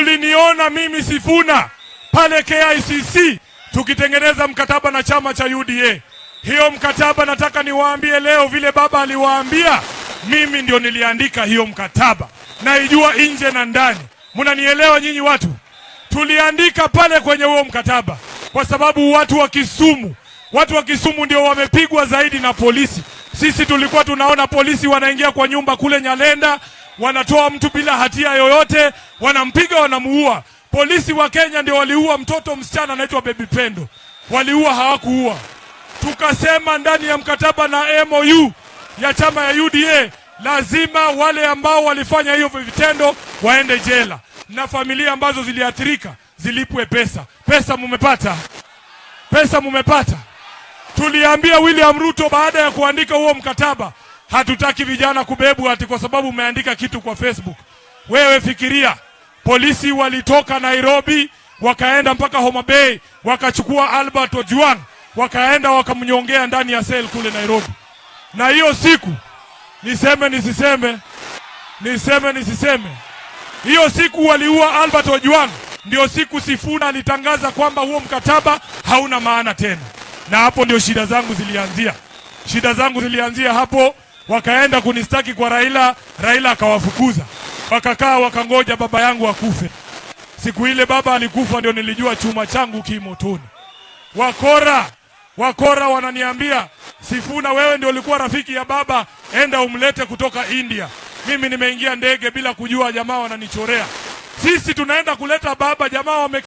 muliniona mimi Sifuna pale KICC tukitengeneza mkataba na chama cha UDA. Hiyo mkataba nataka niwaambie leo vile baba aliwaambia, mimi ndio niliandika hiyo mkataba. Naijua nje na ndani. Mnanielewa nyinyi watu? Tuliandika pale kwenye huo mkataba kwa sababu watu wa Kisumu ndio wamepigwa zaidi na polisi. Sisi tulikuwa tunaona polisi wanaingia kwa nyumba kule Nyalenda, wanatoa mtu bila hatia yoyote, wanampiga, wanamuua. Polisi wa Kenya ndio waliua mtoto msichana anaitwa Baby Pendo. Waliua, hawakuua. Tukasema ndani ya mkataba na MOU ya chama ya UDA lazima wale ambao walifanya hiyo vitendo waende jela, na familia ambazo ziliathirika zilipwe pesa. Pesa mumepata? Pesa mumepata? Tuliambia William Ruto baada ya kuandika huo mkataba, hatutaki vijana kubebwa ati kwa sababu umeandika kitu kwa Facebook. Wewe fikiria, polisi walitoka Nairobi wakaenda mpaka Homa Bay, wakachukua Albert Ojwang, wakaenda wakamnyongea ndani ya cell kule Nairobi. Na hiyo siku, niseme nisiseme, hiyo siku waliua Albert Ojwang, ndio siku Sifuna alitangaza kwamba huo mkataba hauna maana tena. Na hapo ndio shida zangu zilianzia hapo. Wakaenda kunistaki kwa Raila akawafukuza. Wakakaa wakangoja baba yangu akufe. Siku ile baba alikufa ndio nilijua chuma changu kimotoni. Wakora wananiambia, Sifuna wewe ndio ulikuwa rafiki ya baba, enda umlete kutoka India. Mimi nimeingia ndege bila kujua, jamaa wananichorea. Sisi tunaenda kuleta baba, jamaa